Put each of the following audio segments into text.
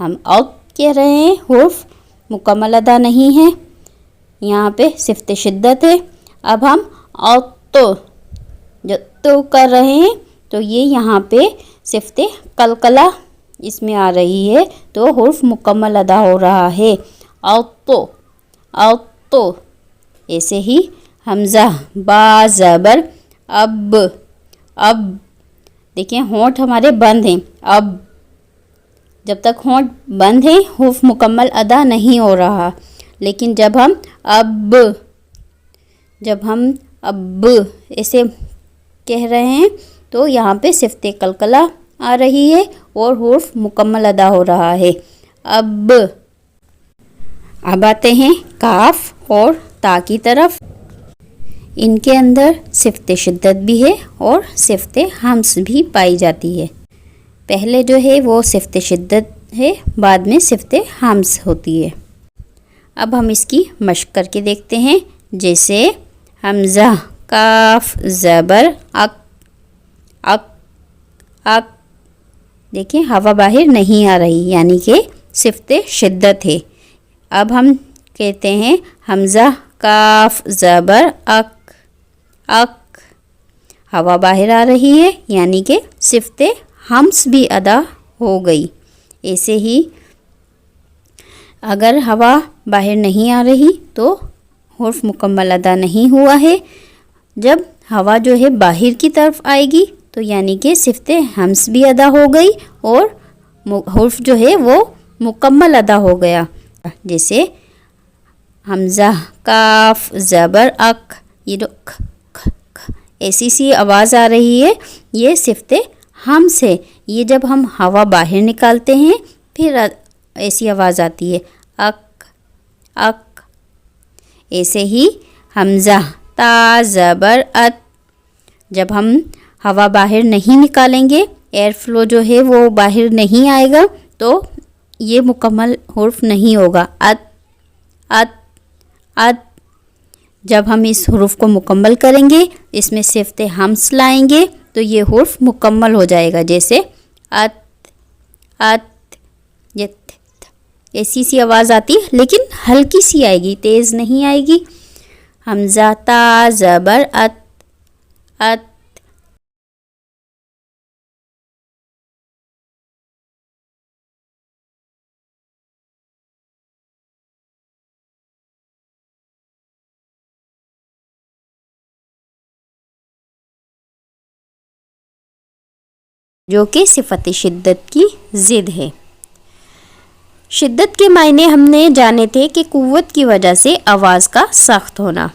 ہم اوت کہہ رہے ہیں، حرف مکمل ادا نہیں ہے، یہاں پہ صفت شدت ہے. اب ہم اوت جو تو کر رہے ہیں تو یہ یہاں پہ صفت قلقلہ اس میں آ رہی ہے تو حرف مکمل ادا ہو رہا ہے. اوتو اوتو. ایسے ہی حمزہ با زبر اب اب. دیکھیں ہونٹ ہمارے بند ہیں، اب جب تک ہونٹ بند ہیں حرف مکمل ادا نہیں ہو رہا. لیکن جب ہم اب ایسے کہہ رہے ہیں تو یہاں پہ صفت قلقلہ آ رہی ہے اور حرف مکمل ادا ہو رہا ہے. اب آتے ہیں کاف اور تا کی طرف. ان کے اندر صفت شدت بھی ہے اور صفت ہمس بھی پائی جاتی ہے. پہلے جو ہے وہ صفت شدت ہے، بعد میں صفت ہمس ہوتی ہے. اب ہم اس کی مشق کر کے دیکھتے ہیں. جیسے حمزہ کاف زبر اک اک اک. دیکھیں ہوا باہر نہیں آ رہی یعنی کہ صفت شدت ہے. اب ہم کہتے ہیں حمزہ کاف زبر اک اک. ہوا باہر آ رہی ہے یعنی کہ صفت ہمس بھی ادا ہو گئی. ایسے ہی اگر ہوا باہر نہیں آ رہی تو حرف مکمل ادا نہیں ہوا ہے. جب ہوا جو ہے باہر کی طرف آئے گی تو یعنی کہ صفت ہمس بھی ادا ہو گئی اور حرف جو ہے وہ مکمل ادا ہو گیا. جیسے حمزہ کاف زبر اک، یہ جو ایسی سی آواز آ رہی ہے یہ صفت ہمس ہے. یہ جب ہم ہوا باہر نکالتے ہیں پھر ایسی آواز آتی ہے اک اک. ایسے ہی حمزہ تا زبر ات. جب ہم ہوا باہر نہیں نکالیں گے، ایئر فلو جو ہے وہ باہر نہیں آئے گا تو یہ مکمل حرف نہیں ہوگا. ات ات ات. جب ہم اس حرف کو مکمل کریں گے، اس میں صفت ہمس لائیں گے تو یہ حرف مکمل ہو جائے گا. جیسے ات ات. یہ ایسی سی آواز آتی ہے لیکن ہلکی سی آئے گی، تیز نہیں آئے گی. حمزہ تا زبر ات ات. جو کہ صفت شدت کی ضد ہے. شدت کے معنی ہم نے جانے تھے کہ قوت کی وجہ سے آواز کا سخت ہونا.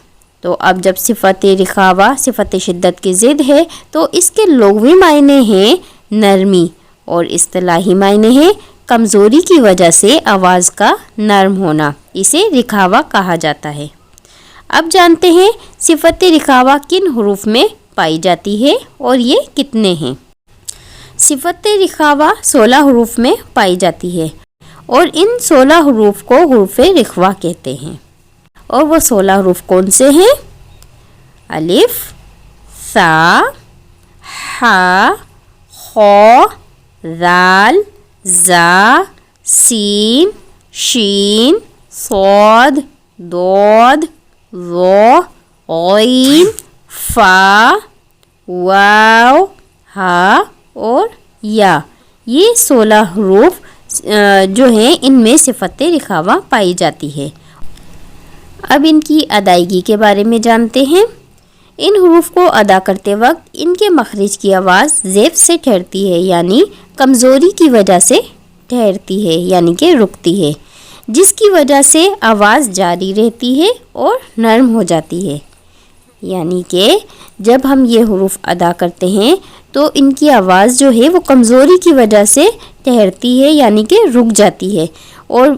تو اب جب صفت رخاوہ صفت شدت کی ضد ہے تو اس کے لغوی معنی ہیں نرمی اور اصطلاحی معنی ہیں کمزوری کی وجہ سے آواز کا نرم ہونا. اسے رخاوہ کہا جاتا ہے. اب جانتے ہیں صفت رخاوہ کن حروف میں پائی جاتی ہے اور یہ کتنے ہیں. صفت رخاوہ 16 حروف میں پائی جاتی ہے اور ان 16 حروف کو حروف رخوہ کہتے ہیں. اور وہ 16 حروف کون سے ہیں؟ الف، ثا، ہا، خا، ذال، زا، سین، شین، صاد، ضاد، ظا، غین، فا، واو، ہا اور یا. یہ 16 حروف جو ہیں ان میں صفت رخاوہ پائی جاتی ہے. اب ان کی ادائیگی کے بارے میں جانتے ہیں. ان حروف کو ادا کرتے وقت ان کے مخرج کی آواز زیف سے ٹھہرتی ہے یعنی کمزوری کی وجہ سے ٹھہرتی ہے یعنی کہ رکتی ہے، جس کی وجہ سے آواز جاری رہتی ہے اور نرم ہو جاتی ہے. یعنی کہ جب ہم یہ حروف ادا کرتے ہیں تو ان کی آواز جو ہے وہ کمزوری کی وجہ سے ٹھہرتی ہے یعنی کہ رک جاتی ہے اور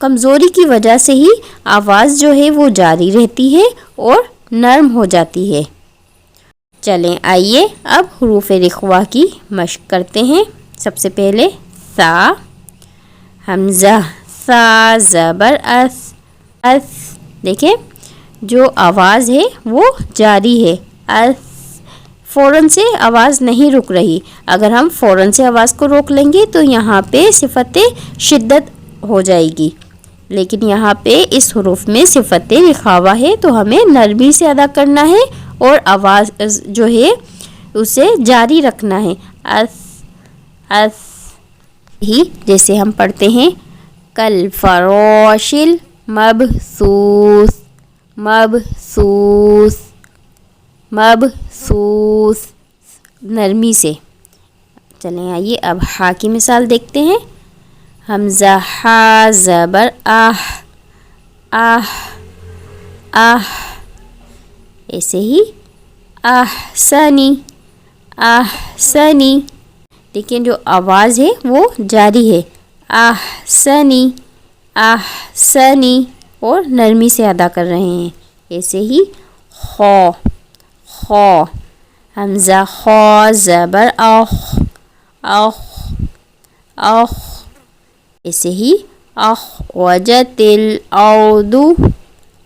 کمزوری کی وجہ سے ہی آواز جو ہے وہ جاری رہتی ہے اور نرم ہو جاتی ہے. چلیں آئیے اب حروف رخوہ کی مشق کرتے ہیں. سب سے پہلے ثا. حمزہ ثا زبر اس اس. دیکھیں جو آواز ہے وہ جاری ہے. اس. فوراً سے آواز نہیں رک رہی. اگر ہم فوراً سے آواز کو روک لیں گے تو یہاں پہ صفت شدت ہو جائے گی، لیکن یہاں پہ اس حروف میں صفت رخاوہ ہے تو ہمیں نرمی سے ادا کرنا ہے اور آواز جو ہے اسے جاری رکھنا ہے. اس ہی جیسے ہم پڑھتے ہیں کل فراشل مبثوث، مبثوث، مبثوث، نرمی سے. چلیں آئیے اب ہا کی مثال دیکھتے ہیں. حمزہ ہا زبر آہ، آہ، آہ. ایسے ہی احسنی، احسنی. لیکن جو آواز ہے وہ جاری ہے. احسنی، احسنی، اور نرمی سے ادا کر رہے ہیں. ایسے ہی خو، خو. حمزہ خو زبر اخ، اخ، اخ. ایسے ہی اخرجت الارض،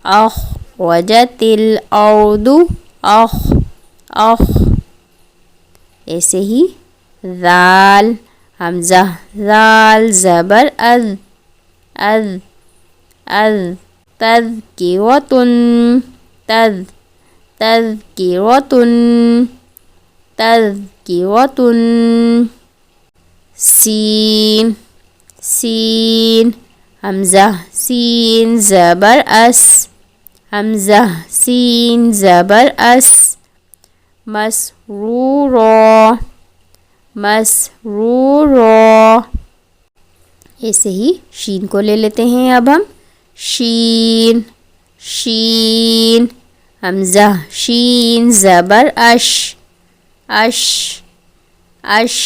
اخرجت الارض، اخ، اخ. ایسے ہی ذال، حمزہ ذال زبر از، از، از. تذکرۃ، تذکرۃ، تذکرۃ. سین، سین، حمزہ سین زبر اس، حمزہ سین زبر اس. مسرورا، مسرورا. ایسے ہی شین کو لے لیتے ہیں اب ہم. شین، شین، حمزہ شین زبر اش، اش، اش.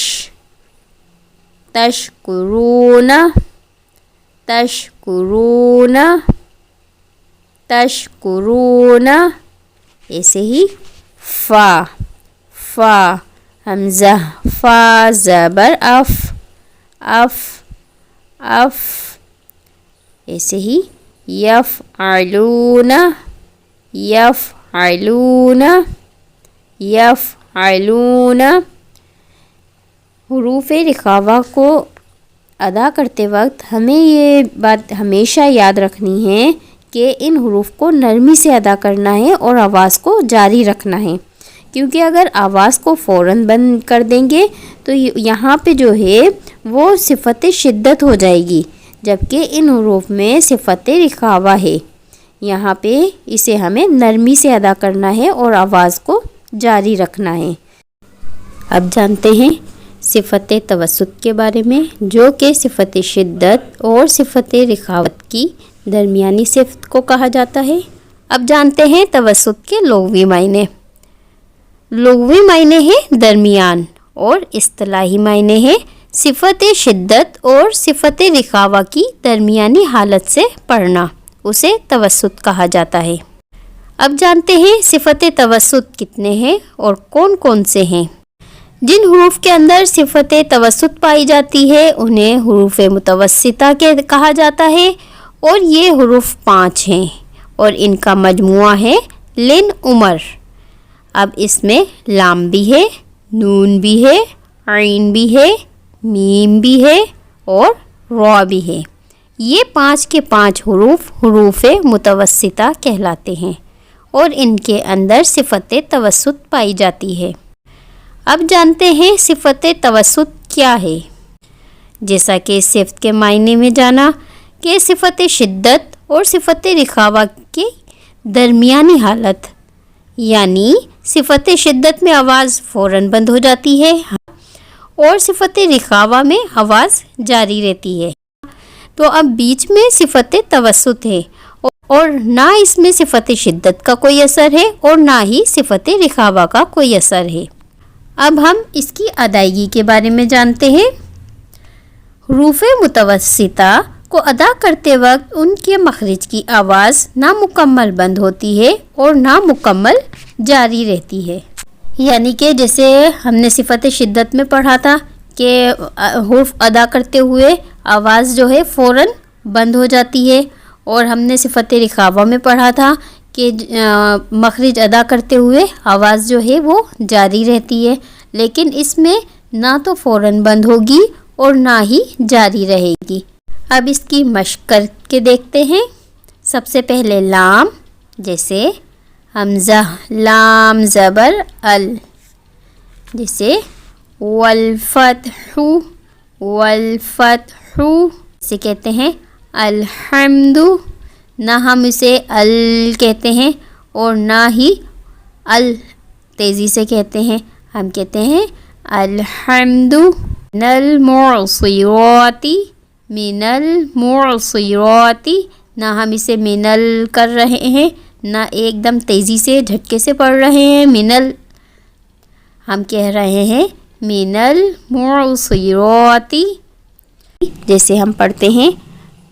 تشکرون، تشکرون، تشکرون. ایسے ہی فا، فا، حمزہ فا زبر اف، اف، اف. ایسے ہی یفعلون، یفعلون، یفعلون. حروف رخاوہ کو ادا کرتے وقت ہمیں یہ بات ہمیشہ یاد رکھنی ہے کہ ان حروف کو نرمی سے ادا کرنا ہے اور آواز کو جاری رکھنا ہے، کیونکہ اگر آواز کو فوراً بند کر دیں گے تو یہاں پہ جو ہے وہ صفت شدت ہو جائے گی، جبکہ ان حروف میں صفت رخاوہ ہے. یہاں پہ اسے ہمیں نرمی سے ادا کرنا ہے اور آواز کو جاری رکھنا ہے. اب جانتے ہیں صفت توسط کے بارے میں، جو کہ صفت شدت اور صفت رخاوت کی درمیانی صفت کو کہا جاتا ہے. اب جانتے ہیں توسط کے لغوی معنی. لغوی معنی ہے درمیان اور اصطلاحی معنی ہے صفت شدت اور صفت رخاوہ کی درمیانی حالت سے پڑھنا، اسے توسط کہا جاتا ہے. اب جانتے ہیں صفت توسط کتنے ہیں اور کون کون سے ہیں. جن حروف کے اندر صفت توسط پائی جاتی ہے انہیں حروف متوسطہ کہا جاتا ہے، اور یہ حروف 5 ہیں اور ان کا مجموعہ ہے لن عمر. اب اس میں لام بھی ہے، نون بھی ہے، عین بھی ہے، میم بھی ہے اور را بھی ہے. یہ 5 کے 5 حروف حروف متوسطہ کہلاتے ہیں اور ان کے اندر صفت توسط پائی جاتی ہے. اب جانتے ہیں صفت توسط کیا ہے. جیسا کہ صفت کے معنی میں جانا کہ صفت شدت اور صفت رخاوہ کی درمیانی حالت، یعنی صفت شدت میں آواز فوراً بند ہو جاتی ہے اور صفت رخاوہ میں آواز جاری رہتی ہے. تو اب بیچ میں صفت توسط ہے اور نہ اس میں صفت شدت کا کوئی اثر ہے اور نہ ہی صفت رخاوہ کا کوئی اثر ہے. اب ہم اس کی ادائیگی کے بارے میں جانتے ہیں. حروف متوسطہ کو ادا کرتے وقت ان کے مخرج کی آواز نامکمل بند ہوتی ہے اور نامکمل جاری رہتی ہے. یعنی کہ جیسے ہم نے صفت شدت میں پڑھا تھا کہ حرف ادا کرتے ہوئے آواز جو ہے فوراً بند ہو جاتی ہے، اور ہم نے صفت رخاوہ میں پڑھا تھا کہ مخرج ادا کرتے ہوئے آواز جو ہے وہ جاری رہتی ہے، لیکن اس میں نہ تو فوراً بند ہوگی اور نہ ہی جاری رہے گی۔ اب اس کی مشق کر کے دیکھتے ہیں۔ سب سے پہلے لام، جیسے حمزہ لام زبر ال، جیسے والفتح والفتح، اسے کہتے ہیں الحمد، نہ ہم اسے ال کہتے ہیں اور نہ ہی ال تیزی سے کہتے ہیں، ہم کہتے ہیں الحمد۔ من المعصرات، من المعصرات، نہ ہم اسے منل کر رہے ہیں نہ ایک دم تیزی سے جھٹکے سے پڑھ رہے ہیں منل، ہم کہہ رہے ہیں من المعصرات، جیسے ہم پڑھتے ہیں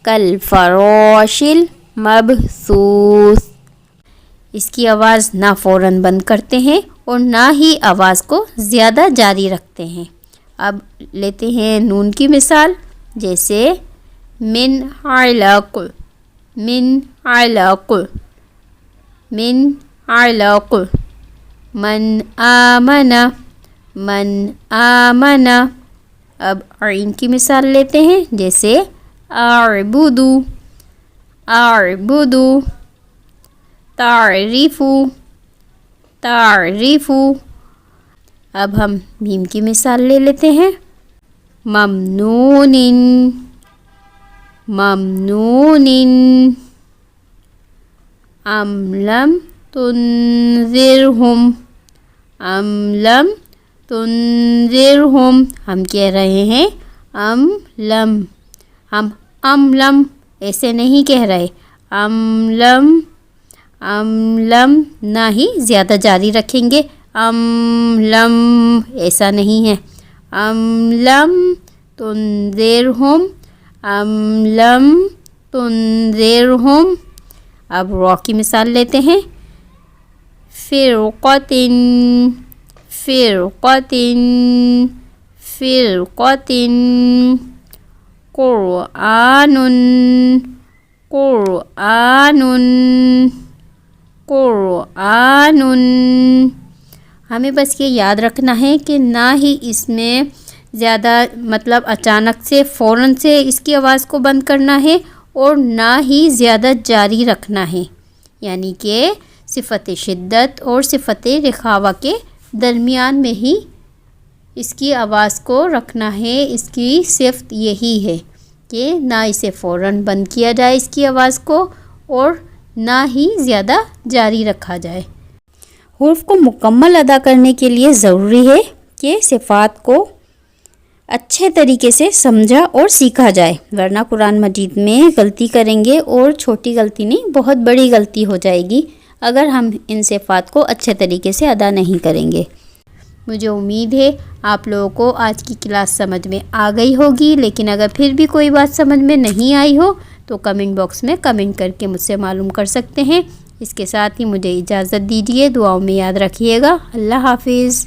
کالفراش المبثوث، اس کی آواز نہ فوراً بند کرتے ہیں اور نہ ہی آواز کو زیادہ جاری رکھتے ہیں۔ اب لیتے ہیں نون کی مثال، جیسے من علق، من علق، من علق، من آمن، من آمن۔ اب عین کی مثال لیتے ہیں، جیسے اعبد، اعبد، تعرف، تعرف۔ اب ہم میم کی مثال لے لیتے ہیں، ممنون، ممنون، ام لم تنذرہم، ام لم تنذرہم، ہم کہہ رہے ہیں ام لم، ہم ام لم ایسے نہیں کہہ رہے، ام لم، ام لم نہ ہی زیادہ جاری رکھیں گے، ام لم ایسا نہیں ہے، ام لم تنذرہم، ام لم تنذرہم۔ اب را کی مثال لیتے ہیں، فرقۃ، فرقۃ، فرقۃ، قرآن، قرآن، قرآن۔ ہمیں بس یہ یاد رکھنا ہے کہ نہ ہی اس میں زیادہ مطلب اچانک سے فوراً سے اس کی آواز کو بند کرنا ہے اور نہ ہی زیادہ جاری رکھنا ہے، یعنی کہ صفت شدت اور صفت رخاوہ کے درمیان میں ہی اس کی آواز کو رکھنا ہے۔ اس کی صفت یہی ہے کہ نہ اسے فوراً بند کیا جائے اس کی آواز کو اور نہ ہی زیادہ جاری رکھا جائے۔ حروف کو مکمل ادا کرنے کے لیے ضروری ہے کہ صفات کو اچھے طریقے سے سمجھا اور سیکھا جائے، ورنہ قرآن مجید میں غلطی کریں گے اور چھوٹی غلطی نہیں بہت بڑی غلطی ہو جائے گی اگر ہم ان صفات کو اچھے طریقے سے ادا نہیں کریں گے۔ مجھے امید ہے آپ لوگوں کو آج کی کلاس سمجھ میں آ گئی ہوگی، لیکن اگر پھر بھی کوئی بات سمجھ میں نہیں آئی ہو تو کمنٹ باکس میں کمنٹ کر کے مجھ سے معلوم کر سکتے ہیں۔ اس کے ساتھ ہی مجھے اجازت دیجیے، دعاؤں میں یاد رکھیے گا۔ اللہ حافظ۔